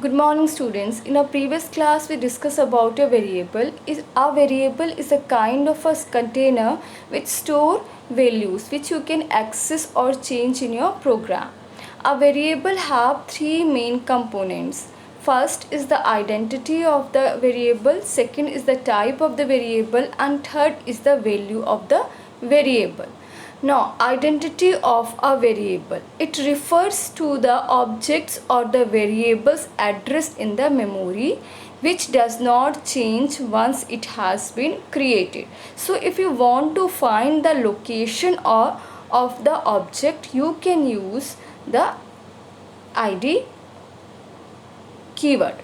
Good morning students. In our previous class we discussed about a variable. A variable is a kind of a container which store values which you can access or change in your program. A variable have three main components. First is the identity of the variable, second is the type of the variable, and third is the value of the variable. Now, identity of a variable. It refers to the objects or the variable's address in the memory which does not change once it has been created. So, if you want to find the location of the object, you can use the ID keyword.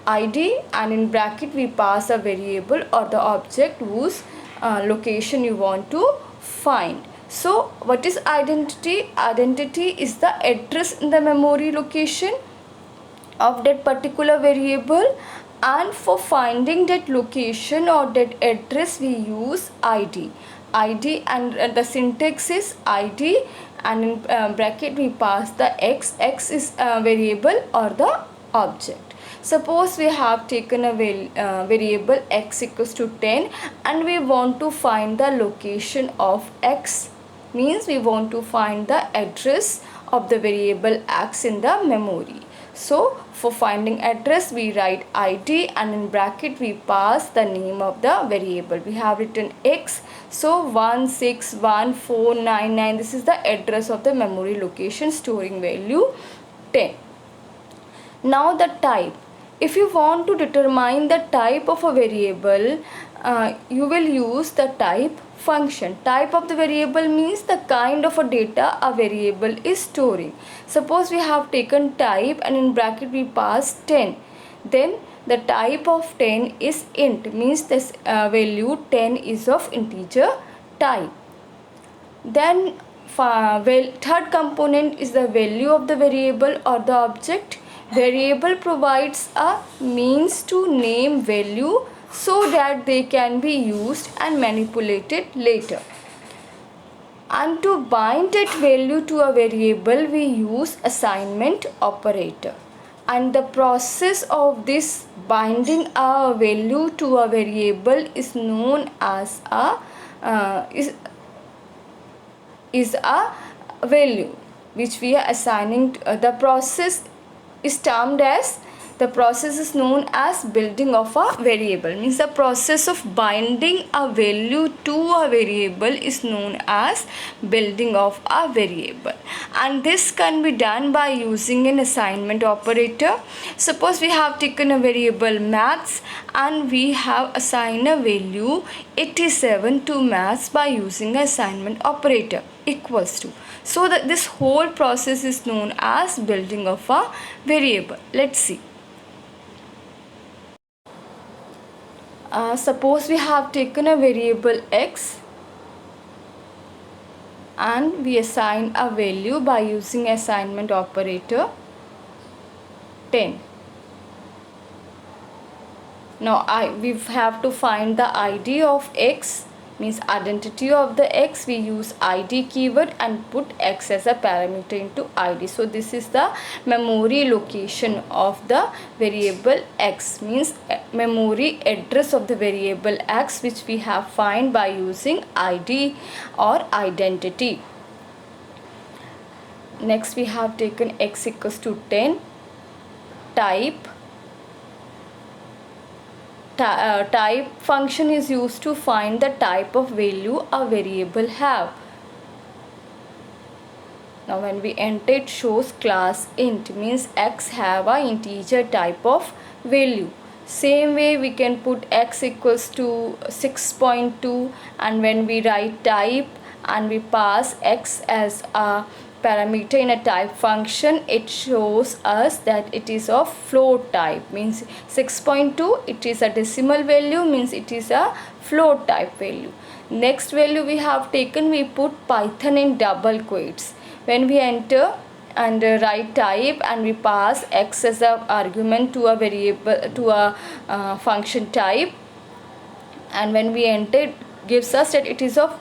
ID, and in bracket we pass a variable or the object whose location you want to find. So what is identity? Identity is the address in the memory location of that particular variable, and for finding that location or that address we use ID. ID, and the syntax is ID, and in bracket we pass the x. X is a variable or the object. Suppose we have taken a variable x equals to 10 and we want to find the location of x, means we want to find the address of the variable x in the memory. So for finding address we write ID, and in bracket we pass the name of the variable. We have written x, so 161499, this is the address of the memory location storing value 10. Now the type. If you want to determine the type of a variable, you will use the type function. Type of the variable means the kind of a data a variable is storing. Suppose we have taken type and in bracket we pass 10. Then the type of 10 is int, means this value 10 is of integer type. Then third component is the value of the variable or the object. Variable provides a means to name value so that they can be used and manipulated later. And to bind that value to a variable we use assignment operator. And the process of this binding a value to a variable is known as a value which we are assigning. The process is termed as, the process is known as building of a variable, means the process of binding a value to a variable is known as building of a variable, and this can be done by using an assignment operator. Suppose we have taken a variable maths and we have assigned a value 87 to maths by using assignment operator equals to. So that this whole process is known as building of a variable. Let's see. Suppose we have taken a variable x and we assign a value by using assignment operator 10. Now we have to find the ID of x, means identity of the x. We use ID keyword and put x as a parameter into ID. So this is the memory location of the variable x, means memory address of the variable x, which we have find by using ID or identity. Next we have taken x equals to 10. Type function is used to find the type of value a variable have. Now when we enter, it shows class int, means x have a integer type of value. Same way we can put x equals to 6.2, and when we write type and we pass x as a parameter in a type function, it shows us that it is of float type, means 6.2 it is a decimal value, means it is a float type value. Next value we have taken, we put Python in double quotes. When we enter and write type and we pass x as a argument to a variable, to a function type, and when we enter, it gives us that it is of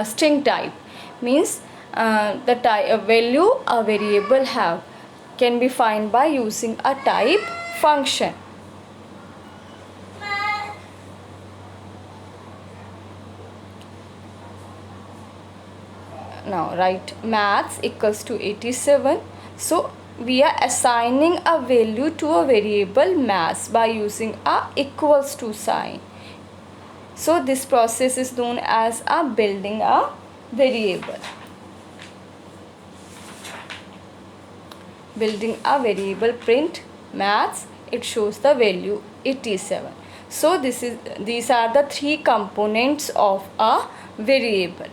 string type, means the value a variable have. can be found by using a type function. Now write maths equals to 87. So we are assigning a value to a variable maths by using a equals to sign. So this process is known as a building a variable. Building a variable, print maths, it shows the value 87. So these are the three components of a variable.